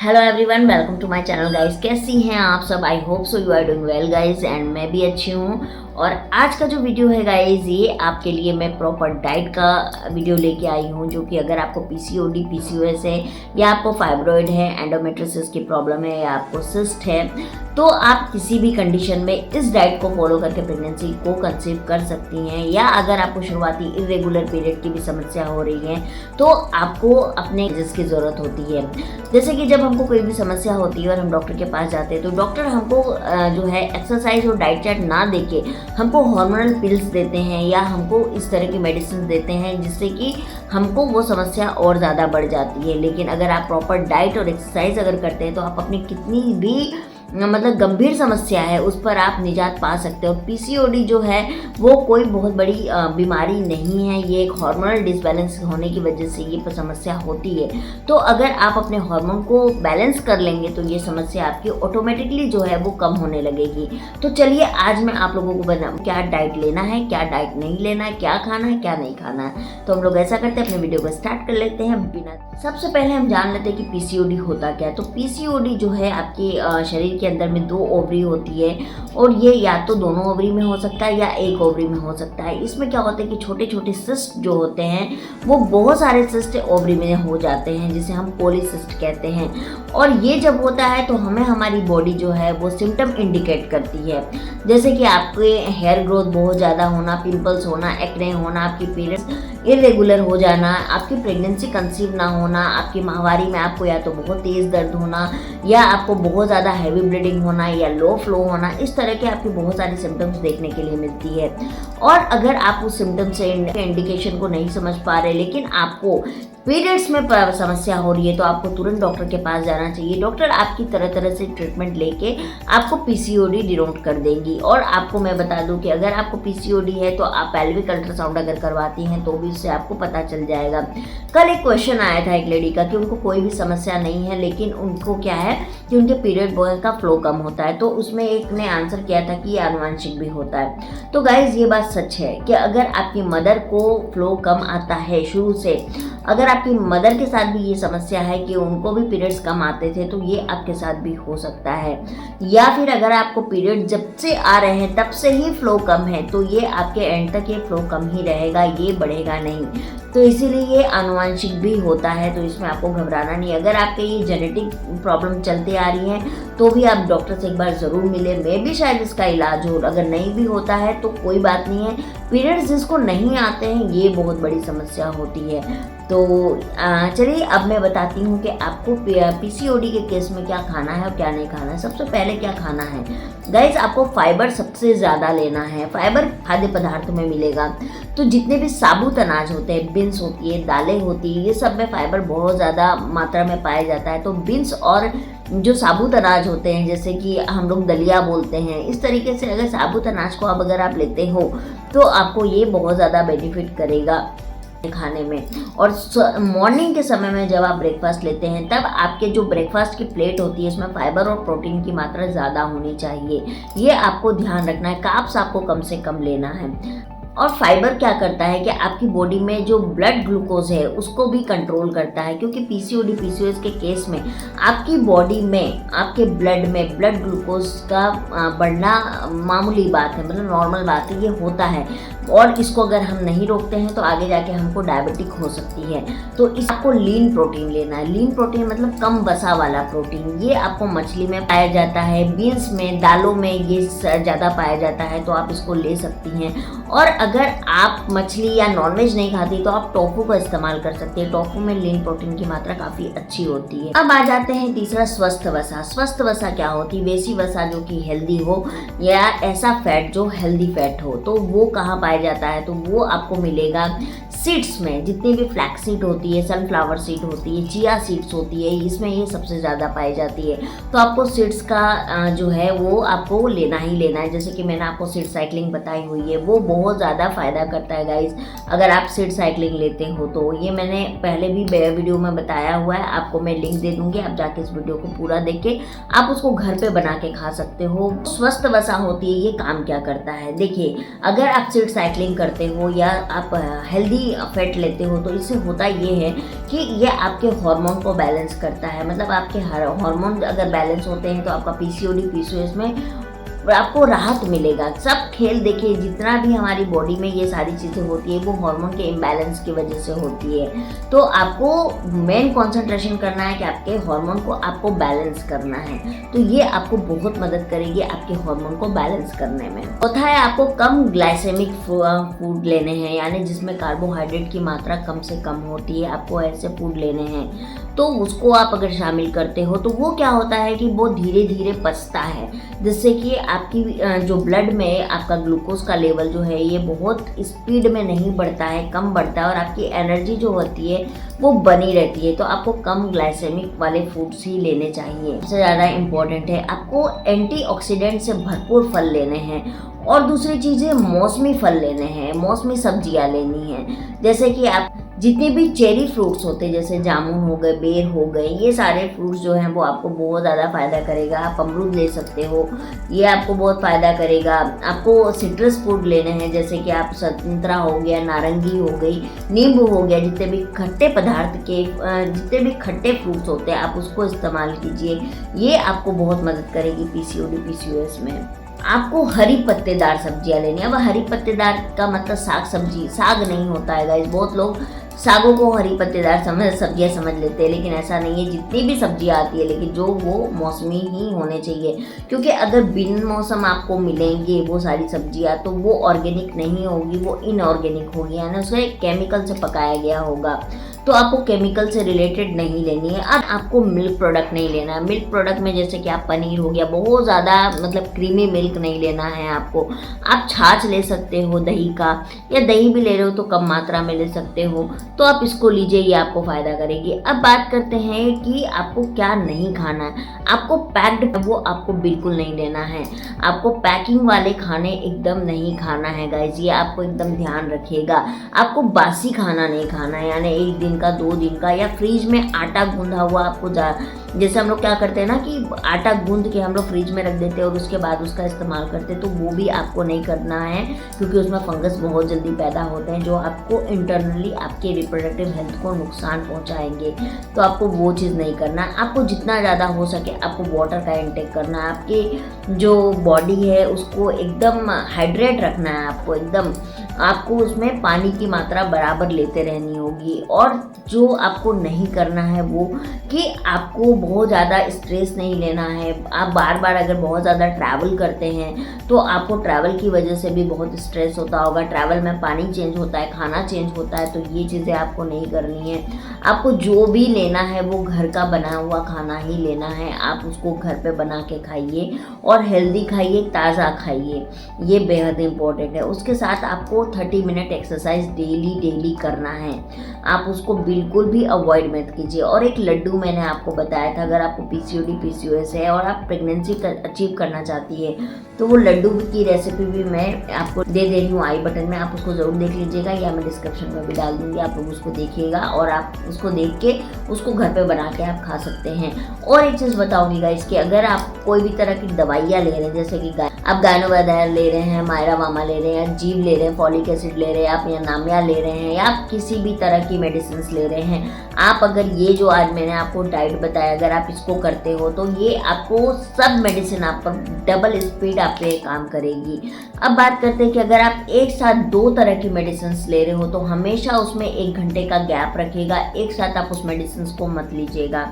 Hello everyone, welcome to my channel guys. कैसी हैं आप सब? I hope so you are doing well guys and मैं भी अच्छी हूँ। और आज का जो वीडियो है गाइस, ये आपके लिए मैं प्रॉपर डाइट का वीडियो लेके आई हूँ, जो कि अगर आपको पीसीओडी पीसीओएस है या आपको फाइब्रॉइड है, एंडोमेट्रियोसिस की प्रॉब्लम है या आपको सिस्ट है, तो आप किसी भी कंडीशन में इस डाइट को फॉलो करके प्रेगनेंसी को कंसीव कर सकती हैं। या अगर आपको शुरुआती इरेगुलर पीरियड की भी समस्या हो रही है तो आपको अपने की ज़रूरत होती है। जैसे कि जब हमको कोई भी समस्या होती है और हम डॉक्टर के पास जाते हैं तो डॉक्टर हमको जो है एक्सरसाइज और डाइट चार्ट ना देके हमको हार्मोनल पिल्स देते हैं या हमको इस तरह की मेडिसिन देते हैं जिससे कि हमको वो समस्या और ज़्यादा बढ़ जाती है। लेकिन अगर आप प्रॉपर डाइट और एक्सरसाइज अगर करते हैं तो आप अपनी कितनी भी मतलब गंभीर समस्या है उस पर आप निजात पा सकते हो। पीसीओडी जो है वो कोई बहुत बड़ी बीमारी नहीं है, ये एक हार्मोनल डिसबैलेंस होने की वजह से ये समस्या होती है। तो अगर आप अपने हार्मोन को बैलेंस कर लेंगे तो ये समस्या आपकी ऑटोमेटिकली जो है वो कम होने लगेगी। तो चलिए आज मैं आप लोगों को बताऊँ क्या डाइट लेना है, क्या डाइट नहीं लेना है, क्या खाना है, क्या नहीं खाना है। तो हम लोग ऐसा करते हैं, अपने वीडियो को स्टार्ट कर लेते हैं बिना। सबसे पहले हम जान लेते हैं कि पीसीओडी होता क्या है। तो पीसीओडी जो है आपके शरीर के अंदर में 2 ओवरी होती है और ये या तो दोनों ओवरी में हो सकता है या एक ओवरी में हो सकता है। इसमें क्या होता है कि छोटे छोटे सिस्ट जो होते हैं वो बहुत सारे सिस्ट ओवरी में हो जाते हैं, जिसे हम पॉलीसिस्ट कहते हैं। और ये जब होता है तो हमें हमारी बॉडी जो है वो सिम्टम इंडिकेट करती है, जैसे कि आपके हेयर ग्रोथ बहुत ज़्यादा होना, पिंपल्स होना, एक्ने होना, आपकी पीरियड्स इरेगुलर हो जाना, आपकी प्रेगनेंसी कंसीव ना होना, आपकी माहवारी में आपको या तो बहुत तेज़ दर्द होना या आपको बहुत ज़्यादा हैवी ब्लीडिंग होना या लो फ्लो होना, इस तरह के आपकी बहुत सारी सिम्टम्स देखने के लिए मिलती है। और अगर आप उस सिम्टम्स से इंडिकेशन को नहीं समझ पा रहे लेकिन आपको पीरियड्स में समस्या हो रही है तो आपको तुरंत डॉक्टर के पास जाना चाहिए। डॉक्टर आपकी तरह तरह से ट्रीटमेंट लेके आपको पीसीओडी डिनोट कर देंगी। और आपको मैं बता दूं कि अगर आपको पीसीओडी है तो आप पेल्विक अल्ट्रासाउंड अगर करवाती हैं तो भी उससे आपको पता चल जाएगा। कल एक क्वेश्चन आया था एक लेडी का कि उनको कोई भी समस्या नहीं है लेकिन उनको क्या है कि उनके पीरियड का फ्लो कम होता है, तो उसमें एक ने आंसर किया था कि ये आनुवंशिक भी होता है। तो गाइज ये बात सच है कि अगर आपकी मदर को फ्लो कम आता है शुरू से, अगर आपकी मदर के साथ भी ये समस्या है कि उनको भी पीरियड्स कम आते थे तो ये आपके साथ भी हो सकता है। या फिर अगर आपको पीरियड जब से आ रहे हैं तब से ही फ्लो कम है तो ये आपके एंड तक ये फ्लो कम ही रहेगा, ये बढ़ेगा नहीं। तो इसीलिए ये आनुवंशिक भी होता है, तो इसमें आपको घबराना नहीं। अगर आपके ये जेनेटिक प्रॉब्लम चलते आ रही है तो भी आप डॉक्टर से एक बार ज़रूर मिले, मैं भी शायद इसका इलाज हो। अगर नहीं भी होता है तो कोई बात नहीं है। पीरियड्स जिसको नहीं आते हैं ये बहुत बड़ी समस्या होती है। तो चलिए अब मैं बताती हूँ कि आपको पीसीओडी के केस में क्या खाना है और क्या नहीं खाना है। सबसे पहले क्या खाना है गाइज, आपको फाइबर सबसे ज़्यादा लेना है। फाइबर खाद्य पदार्थों में मिलेगा, तो जितने भी साबुत अनाज होते हैं, बीन्स होती है, दालें होती है, ये सब में फाइबर बहुत ज़्यादा मात्रा में पाया जाता है। तो बीन्स और जो साबुत अनाज होते हैं जैसे कि हम लोग दलिया बोलते हैं, इस तरीके से अगर साबुत अनाज को अगर आप लेते हो तो आपको ये बहुत ज़्यादा बेनिफिट करेगा खाने में। और मॉर्निंग के समय में जब आप ब्रेकफास्ट लेते हैं तब आपके जो ब्रेकफास्ट की प्लेट होती है उसमें फाइबर और प्रोटीन की मात्रा ज़्यादा होनी चाहिए। ये आपको ध्यान रखना है। कार्ब्स आपको कम से कम लेना है। और फाइबर क्या करता है कि आपकी बॉडी में जो ब्लड ग्लूकोज है उसको भी कंट्रोल करता है, क्योंकि पीसीओडी पीसीओएस के केस में आपकी बॉडी में आपके ब्लड में ब्लड ग्लूकोज का बढ़ना मामूली बात है, मतलब नॉर्मल बात है, ये होता है। और इसको अगर हम नहीं रोकते हैं तो आगे जाके हमको डायबिटिक हो सकती है। तो इसको लीन प्रोटीन लेना है। लीन प्रोटीन मतलब कम वसा वाला प्रोटीन, ये आपको मछली में पाया जाता है, बीन्स में, दालों में ये ज़्यादा पाया जाता है, तो आप इसको ले सकती हैं। और अगर आप मछली या नॉनवेज नहीं खाती तो आप टोफू का इस्तेमाल कर सकते हैं। टोफू में लीन प्रोटीन की मात्रा काफ़ी अच्छी होती है। अब आ जाते हैं तीसरा, स्वस्थ वसा। स्वस्थ वसा क्या होती है? वैसी वसा जो कि हेल्दी हो या ऐसा फैट जो हेल्दी फैट हो। तो वो कहाँ पाया जाता है? तो वो आपको मिलेगा सीड्स में। जितनी भी फ्लैक्स सीड होती है, सनफ्लावर सीड होती है, चिया सीड्स होती है, इसमें ये सबसे ज़्यादा पाई जाती है। तो आपको सीड्स का जो है वो आपको लेना ही लेना है। जैसे कि मैंने आपको सीड साइक्लिंग बताई हुई है, वो बहुत ज़्यादा ज़्यादा फ़ायदा करता है गाइज अगर आप सीड साइकिलिंग लेते हो तो। ये मैंने पहले भी वीडियो में बताया हुआ है, आपको मैं लिंक दे दूँगी, आप जाके इस वीडियो को पूरा देख के आप उसको घर पे बना के खा सकते हो। स्वस्थ वसा होती है, ये काम क्या करता है देखिए, अगर आप सीड साइकिलिंग करते हो या आप हेल्दी फैट लेते हो तो इससे होता ये है कि ये आपके हार्मोन को बैलेंस करता है। मतलब आपके हार्मोन अगर बैलेंस होते हैं तो आपका पीसीओडी पीसीओएस में आपको राहत मिलेगा। सब खेल देखिए, जितना भी हमारी बॉडी में ये सारी चीज़ें होती है वो हार्मोन के इम्बैलेंस की वजह से होती है। तो आपको मेन कंसंट्रेशन करना है कि आपके हार्मोन को आपको बैलेंस करना है, तो ये आपको बहुत मदद करेगी आपके हार्मोन को बैलेंस करने में। चौथा है आपको कम ग्लाइसेमिक फूड लेने हैं, यानी जिसमें कार्बोहाइड्रेट की मात्रा कम से कम होती है, आपको ऐसे फूड लेने हैं। तो उसको आप अगर शामिल करते हो तो वो क्या होता है कि वो धीरे धीरे पचता है, जिससे कि आपकी जो ब्लड में आपका ग्लूकोज का लेवल जो है ये बहुत स्पीड में नहीं बढ़ता है, कम बढ़ता है, और आपकी एनर्जी जो होती है वो बनी रहती है। तो आपको कम ग्लाइसेमिक वाले फूड्स ही लेने चाहिए। सबसे ज़्यादा इम्पोर्टेंट है आपको एंटीऑक्सीडेंट से भरपूर फल लेने हैं, और दूसरी चीज़ें मौसमी फल लेने हैं, मौसमी सब्जियां लेनी हैं। जैसे कि आप जितने भी चेरी फ्रूट्स होते हैं, जैसे जामुन हो गए, बेर हो गए, ये सारे फ्रूट्स जो हैं वो आपको बहुत ज़्यादा फ़ायदा करेगा। आप अमरूद ले सकते हो, ये आपको बहुत फ़ायदा करेगा। आपको सिट्रस फ्रूट लेने हैं, जैसे कि आप संतरा हो गया, नारंगी हो गई, नींबू हो गया, जितने भी खट्टे पदार्थ के जितने भी खट्टे फ्रूट्स होते हैं आप उसको इस्तेमाल कीजिए, ये आपको बहुत मदद करेगी पीसीओडी पीसीओएस में। आपको हरी पत्तेदार सब्जियां लेनी है। अब हरी पत्तेदार का मतलब साग सब्जी, साग नहीं होता है गाइस। बहुत लोग सागों को हरी पत्तेदार सब्जियां समझ लेते हैं, लेकिन ऐसा नहीं है। जितनी भी सब्जियां आती है लेकिन जो वो मौसमी ही होने चाहिए, क्योंकि अगर बिन मौसम आपको मिलेंगे वो सारी सब्जियां तो वो ऑर्गेनिक नहीं होगी, वो इनऑर्गेनिक होगी, यानी उसे केमिकल से पकाया गया होगा। तो आपको केमिकल से रिलेटेड नहीं लेनी है। अब आपको मिल्क प्रोडक्ट नहीं लेना है। मिल्क प्रोडक्ट में जैसे कि आप पनीर हो गया, बहुत ज़्यादा मतलब क्रीमी मिल्क नहीं लेना है आपको। आप छाछ ले सकते हो दही का, या दही भी ले रहे हो तो कम मात्रा में ले सकते हो, तो आप इसको लीजिए, ये आपको फ़ायदा करेगी। अब बात करते हैं कि आपको क्या नहीं खाना है। आपको पैक्ड वो आपको बिल्कुल नहीं लेना है। आपको पैकिंग वाले खाने एकदम नहीं खाना है गाइज, ये आपको एकदम ध्यान रखिएगा। आपको बासी खाना नहीं खाना है, यानी एक दिन का, 2 दिन का, या फ्रिज में आटा गूंधा हुआ आपको जैसे हम लोग क्या करते हैं ना कि आटा गूंद के हम लोग फ्रिज में रख देते हैं और उसके बाद उसका इस्तेमाल करते हैं, तो वो भी आपको नहीं करना है, क्योंकि उसमें फंगस बहुत जल्दी पैदा होते हैं जो आपको इंटरनली आपके रिप्रोडक्टिव हेल्थ को नुकसान पहुंचाएंगे। तो आपको वो चीज़ नहीं करना। आपको जितना ज़्यादा हो सके आपको वाटर का इंटेक करना है। आपकी जो बॉडी है उसको एकदम हाइड्रेट रखना है, आपको उसमें पानी की मात्रा बराबर लेते रहनी होगी। और जो आपको नहीं करना है वो कि आपको बहुत ज़्यादा स्ट्रेस नहीं लेना है। आप बार बार अगर बहुत ज़्यादा ट्रैवल करते हैं तो आपको ट्रैवल की वजह से भी बहुत स्ट्रेस होता होगा। ट्रैवल में पानी चेंज होता है, खाना चेंज होता है, तो ये चीज़ें आपको नहीं करनी है। आपको जो भी लेना है वो घर का बना हुआ खाना ही लेना है। आप उसको घर पे बना के खाइए और हेल्दी खाइए, ताज़ा खाइए, ये बेहद इम्पोर्टेंट है। उसके साथ आपको 30 मिनट एक्सरसाइज डेली करना है। आप उसको बिल्कुल भी अवॉइड मत कीजिए। और एक लड्डू मैंने आपको बताया था, अगर आपको पीसीओडी पीसीओएस है और आप प्रेगनेंसी अचीव करना चाहती है तो वो लड्डू की रेसिपी भी मैं आपको दे रही हूँ आई बटन में, आप उसको ज़रूर देख लीजिएगा, या मैं डिस्क्रिप्शन में भी डाल दूँगी, आप लोग उसको देखिएगा और आप उसको देख के उसको घर पे बना के आप खा सकते हैं। और एक चीज़ बताऊँगी गाइस कि अगर आप कोई भी तरह की दवाइयाँ ले रहे हैं, जैसे कि आप गायनोवाडायर ले रहे हैं, मायरा मामा ले रहे हैं, जीव ले रहे हैं, फॉलिक एसिड ले रहे हैं, आप नामिया ले रहे हैं, या आप किसी भी तरह की मेडिसिन ले रहे हैं, आप अगर ये जो आज मैंने आपको डाइट बताया अगर आप इसको करते हो तो ये आपको सब मेडिसिन आप पर डबल स्पीड आप पे काम करेगी। अब बात करते हैं कि अगर आप एक साथ 2 तरह की मेडिसिन ले रहे हो तो हमेशा उसमें 1 घंटे का गैप रखिएगा, एक साथ आप उस मेडिसिन को मत लीजिएगा।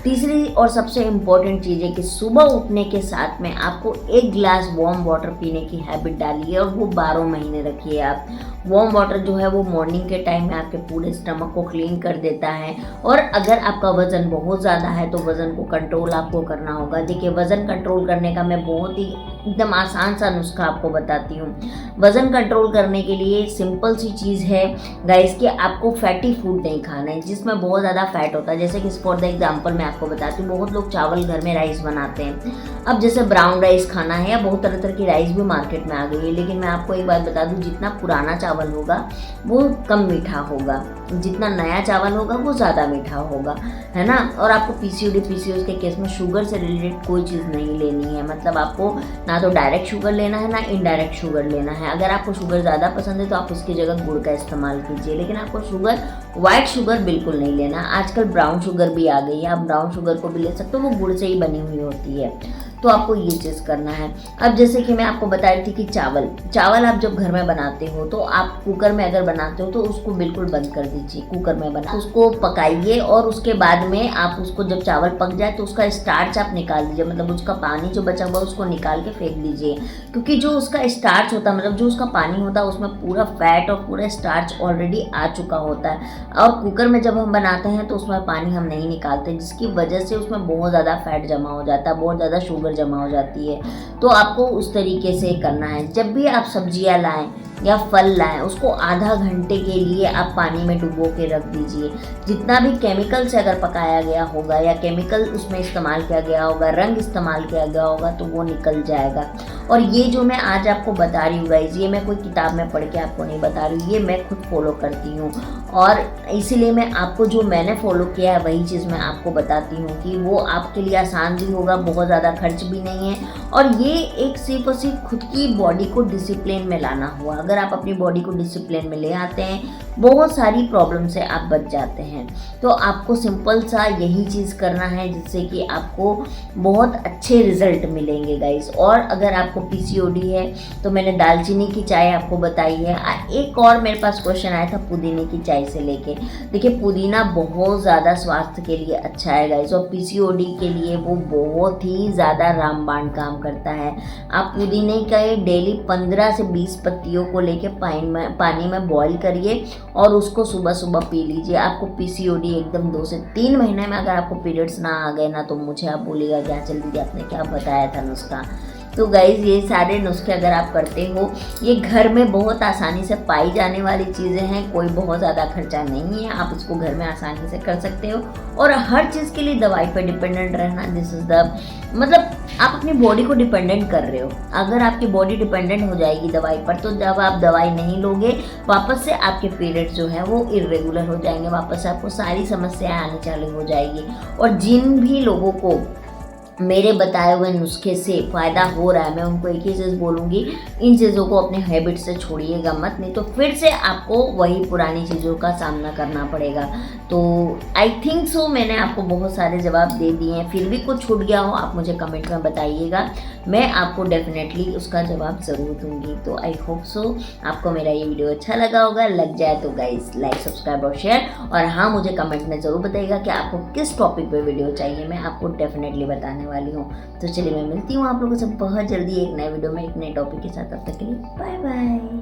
तीसरी और सबसे इम्पॉर्टेंट चीज़ है कि सुबह उठने के साथ में आपको 1 गिलास वार्म वाटर पीने की हैबिट डालिए और वो 12 महीने रखिए आप। वार्म वाटर जो है वो मॉर्निंग के टाइम में आपके पूरे स्टमक को क्लीन कर देता है। और अगर आपका वज़न बहुत ज़्यादा है तो वज़न को कंट्रोल आपको करना होगा। देखिए, वज़न कंट्रोल करने का मैं बहुत ही एकदम आसान सा नुस्खा आपको बताती हूँ। वज़न कंट्रोल करने के लिए सिंपल सी चीज़ है गाइस कि आपको फैटी फूड नहीं खाना है जिसमें बहुत ज़्यादा फैट होता है। जैसे कि फॉर द एग्जाम्पल मैं आपको बताती हूँ। बहुत लोग चावल घर में राइस बनाते हैं। अब जैसे ब्राउन राइस खाना है या बहुत तरह तरह की राइस भी मार्केट में आ गई है, लेकिन मैं आपको एक बात बता दूँ, जितना पुराना चावल होगा वो कम मीठा होगा, जितना नया चावल होगा वो ज़्यादा मीठा होगा, है ना। और आपको पीसीओडी के केस में शुगर से रिलेटेड कोई चीज़ नहीं लेनी है। मतलब आपको ना तो डायरेक्ट शुगर लेना है ना इनडायरेक्ट शुगर लेना है। अगर आपको शुगर ज़्यादा पसंद है तो आप उसकी जगह गुड़ का इस्तेमाल कीजिए, लेकिन आपको शुगर वाइट शुगर बिल्कुल नहीं लेना। आजकल ब्राउन शुगर भी आ गई है, आप ब्राउन शुगर को भी ले सकते हो, वो गुड़ से ही बनी हुई होती है। तो आपको ये चीज़ करना है। अब जैसे कि मैं आपको बता रही थी कि चावल आप जब घर में बनाते हो तो आप कुकर में अगर बनाते हो तो उसको बिल्कुल बंद कर दीजिए। कुकर में बना उसको पकाइए और उसके बाद में आप उसको जब चावल पक जाए तो उसका स्टार्च आप निकाल दीजिए, मतलब उसका पानी जो बचा हुआ उसको निकाल के फेंक दीजिए। क्योंकि जो उसका स्टार्च होता है, मतलब जो उसका पानी होता है, उसमें पूरा फैट और पूरा स्टार्च ऑलरेडी आ चुका होता है। और कुकर में जब हम बनाते हैं तो उसमें पानी हम नहीं निकालते, जिसकी वजह से उसमें बहुत ज़्यादा फैट जमा हो जाता है, बहुत ज़्यादा शुगर जमा हो जाती है। तो आपको उस तरीके से करना है। जब भी आप सब्जियां लाएं या फल लाएं, उसको आधा घंटे के लिए आप पानी में डुबो के रख दीजिए। जितना भी केमिकल से अगर पकाया गया होगा या केमिकल उसमें इस्तेमाल किया गया होगा, रंग इस्तेमाल किया गया होगा, तो वो निकल जाएगा। और ये जो मैं आज आपको बता रही हूँ गाइस, ये मैं कोई किताब में पढ़ के आपको नहीं बता रही हूँ, ये मैं खुद फॉलो करती हूँ। और इसीलिए मैं आपको जो मैंने फॉलो किया है वही चीज़ मैं आपको बताती हूँ कि वो आपके लिए आसान भी होगा, बहुत ज़्यादा खर्च भी नहीं है। और ये एक सिर्फ और सिर्फ खुद की बॉडी को डिसिप्लिन में लाना हुआ। अगर आप अपनी बॉडी को डिसिप्लिन में ले आते हैं, बहुत सारी प्रॉब्लम से आप बच जाते हैं। तो आपको सिंपल सा यही चीज़ करना है जिससे कि आपको बहुत अच्छे रिजल्ट मिलेंगे गाइस। और अगर आपको पीसीओडी है तो मैंने दालचीनी की चाय आपको बताई है। एक और मेरे पास क्वेश्चन आया था पुदीने की चाय से लेके। देखिए पुदीना बहुत ज़्यादा स्वास्थ्य के लिए अच्छा है गाइस, और पीसीओडी के लिए वो बहुत ही ज़्यादा रामबाण काम करता है। आप पुदीने के डेली 15 से 20 पत्तियों को लेके पानी में बॉईल करिए और उसको सुबह सुबह पी लीजिए। आपको पीसीओडी एकदम 2 से 3 महीने में, अगर आपको पीरियड्स ना आ गए ना तो मुझे आप बोलिएगा क्या चल दीदी आपने क्या बताया था नुस्खा। तो गाइज़ ये सारे नुस्खे अगर आप करते हो, ये घर में बहुत आसानी से पाई जाने वाली चीज़ें हैं, कोई बहुत ज़्यादा खर्चा नहीं है, आप इसको घर में आसानी से कर सकते हो। और हर चीज़ के लिए दवाई पर डिपेंडेंट रहना, दिस इज़ द मतलब आप अपनी बॉडी को डिपेंडेंट कर रहे हो। अगर आपकी बॉडी डिपेंडेंट हो जाएगी दवाई पर, तो जब आप दवाई नहीं लोगे वापस से आपके पीरियड जो है वो इरेगुलर हो जाएंगे, वापस से आपको सारी समस्याएं आनी चालू हो जाएगी। और जिन भी लोगों को मेरे बताए हुए नुस्खे से फ़ायदा हो रहा है, मैं उनको एक ही चीज़ बोलूँगी, इन चीज़ों को अपने हैबिट से छोड़िएगा मत, नहीं तो फिर से आपको वही पुरानी चीज़ों का सामना करना पड़ेगा। तो आई थिंक सो मैंने आपको बहुत सारे जवाब दे दिए हैं, फिर भी कुछ छूट गया हो आप मुझे कमेंट में बताइएगा, मैं आपको डेफिनेटली उसका जवाब ज़रूर दूँगी। तो आई होप सो आपको मेरा ये वीडियो अच्छा लगा होगा। लग जाए तो गाइस लाइक सब्सक्राइब और शेयर, और हाँ मुझे कमेंट में ज़रूर बताइएगा कि आपको किस टॉपिक पे वीडियो चाहिए, मैं आपको डेफिनेटली बताने वाली हूँ। तो चलिए मैं मिलती हूँ आप लोगों से बहुत जल्दी एक नए वीडियो में एक नए टॉपिक के साथ। तब तक के लिए बाय बाय।